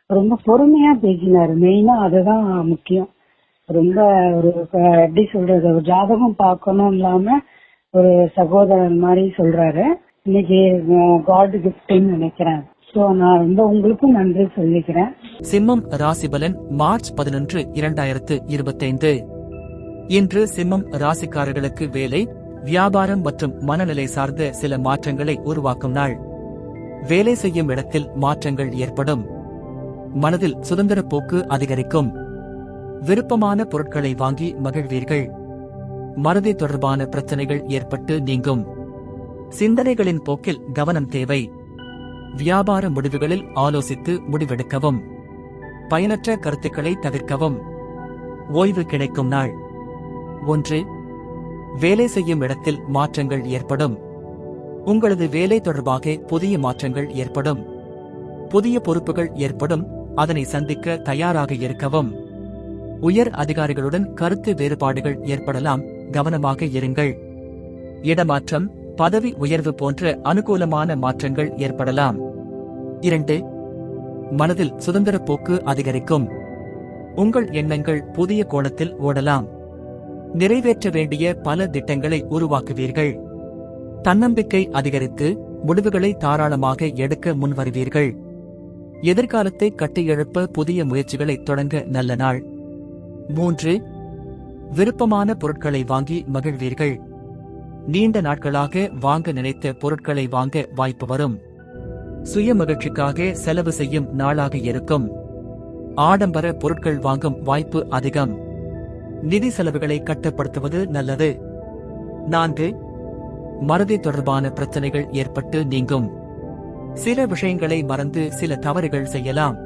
ரொம்ப பொறுமையா பேசினாரு. மெயினா அதுதான் முக்கியம். ரொம்ப ஒரு எப்படி சொல்றது, ஒரு ஜாதகம் பார்க்கணும் இல்லாம ஒரு சகோதரன் மாதிரி சொல்றாரு. இன்னைக்கு காட் கிஃப்ட்னு நினைக்கிறேன். சோ நான் ரொம்ப உங்களுக்கும் நன்றி சொல்லிக்கிறேன். சிம்மம் ராசிபலன் மார்ச் 11, 2025. இன்று சிம்மம் ராசிக்காரர்களுக்கு வேலை, வியாபாரம் மற்றும் மனநிலை சார்ந்த சில மாற்றங்களை உருவாக்கும் நாள். வேலை செய்யும் இடத்தில் மாற்றங்கள் ஏற்படும். மனதில் சுதந்திர போக்கு அதிகரிக்கும். விருப்பமான பொருட்களை வாங்கி மகிழ்வீர்கள். மறதி தொடர்பான பிரச்சனைகள் ஏற்பட்டு நீங்கும். சிந்தனைகளின் போக்கில் கவனம் தேவை. வியாபார முடிவுகளில் ஆலோசித்து முடிவெடுக்கவும். பயனற்ற கருத்துக்களை தவிர்க்கவும். ஓய்வு கிடைக்கும் நாள். 1. வேலை செய்யும் இடத்தில் மாற்றங்கள் ஏற்படும். உங்களது வேலை தொடர்பாக புதிய மாற்றங்கள் ஏற்படும். புதிய பொறுப்புகள் ஏற்படும். அதனை சந்திக்க தயாராக இருக்கவும். உயர் அதிகாரிகளுடன் கருத்து வேறுபாடுகள் ஏற்படலாம். கவனமாக இருங்கள். இடமாற்றம், பதவி உயர்வு போன்ற அனுகூலமான மாற்றங்கள் ஏற்படலாம். 2. மனதில் சுதந்திர போக்கு அதிகரிக்கும். உங்கள் எண்ணங்கள் புதிய கோணத்தில் ஓடலாம். நிறைவேற்ற வேண்டிய பல திட்டங்களை உருவாக்குவீர்கள். தன்னம்பிக்கை அதிகரித்து முடிவுகளை தாராளமாக எடுக்க முன்வருவீர்கள். எதிர்காலத்தை கட்டியெழுப்ப புதிய முயற்சிகளை தொடங்க நல்ல நாள். 3. விருப்பமான பொருட்களை வாங்கி மகிழ்வீர்கள். நீண்ட நாட்களாக வாங்க நினைத்த பொருட்களை வாங்க வாய்ப்பு வரும். சுய மகிழ்ச்சிக்காக செலவு செய்யும் நாளாக இருக்கும். ஆடம்பர பொருட்கள் வாங்கும் வாய்ப்பு அதிகம். நிதி செலவுகளை கட்டுப்படுத்துவது நல்லது. 4. மறதி தொடர்பான பிரச்சனைகள் ஏற்பட்டு நீங்கும். சில விஷயங்களை மறந்து சில தவறுகள் செய்யலாம்.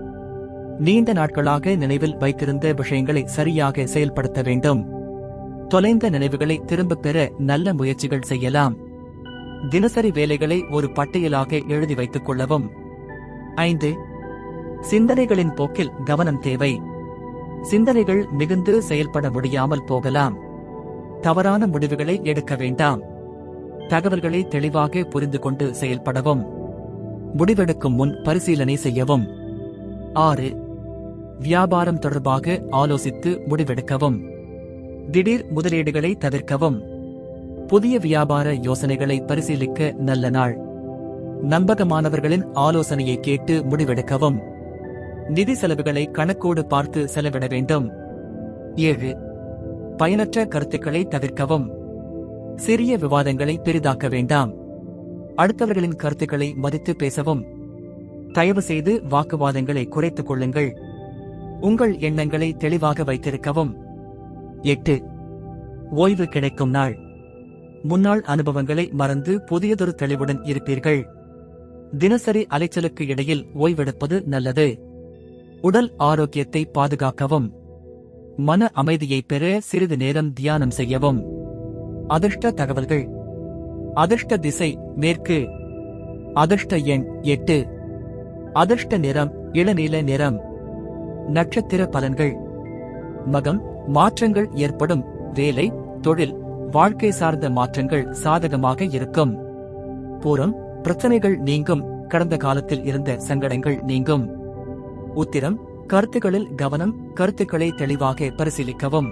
நீண்ட நாட்களாக நினைவில் வைத்திருந்த விஷயங்களை சரியாக செயல்படுத்த வேண்டும். தொலைந்த நினைவுகளை திரும்பப் பெற நல்ல முயற்சிகள் செய்யலாம். தினசரி வேலைகளை ஒரு பட்டியலாக எழுதி வைத்துக் கொள்ளவும். 5. சிந்தனைகளின் போக்கில் கவனம் தேவை. சிந்தனைகள் மிகுந்து செயல்பட முடியாமல் போகலாம். தவறான முடிவுகளை எடுக்க வேண்டாம். தகவல்களை தெளிவாக புரிந்து கொண்டு செயல்படவும். முடிவெடுக்கும் முன் பரிசீலனை செய்யவும். 6. வியாபாரம் தொடர்பாக ஆலோசித்து முடிவெடுக்கவும். திடீர் முதலீடுகளை தவிர்க்கவும். புதிய வியாபார யோசனைகளை பரிசீலிக்க நல்ல நாள். நம்பகமானவர்களின் ஆலோசனையை கேட்டு முடிவெடுக்கவும். நிதி செலவுகளை கணக்கோடு பார்த்து செலவிட வேண்டும். 7. பயனற்ற கருத்துக்களை தவிர்க்கவும். சிறிய விவாதங்களை பெரிதாக்க வேண்டாம். அடுத்தவர்களின் கருத்துக்களை மதித்து பேசவும். தயவு செய்து வாக்குவாதங்களை குறைத்துக் கொள்ளுங்கள். உங்கள் எண்ணங்களை தெளிவாக வைத்திருக்கவும். 8. ஓய்வு கிடைக்கும் நாள். முன்னாள் அனுபவங்களை மறந்து புதியதொரு தெளிவுடன் இருப்பீர்கள். தினசரி அலைச்சலுக்கு இடையில் ஓய்வெடுப்பது நல்லது. உடல் ஆரோக்கியத்தை பாதுகாக்கவும். மன அமைதியை பெற சிறிது நேரம் தியானம் செய்யவும். அதிர்ஷ்ட தகவல்கள். அதிர்ஷ்ட திசை மேற்கு. அதிர்ஷ்ட எண் 8. அதிர்ஷ்ட நிறம் இளநீல நிறம். நட்சத்திர பலன்கள். மகம், மாற்றங்கள் ஏற்படும். வேலை, தொழில், வாழ்க்கை சார்ந்த மாற்றங்கள் சாதகமாக இருக்கும். பூரம், பிரச்சனைகள் நீங்கும். கடந்த காலத்தில் இருந்த சங்கடங்கள் நீங்கும். உத்திரம், கருத்துக்களில் கவனம். கருத்துக்களை தெளிவாக பரிசீலிக்கவும்.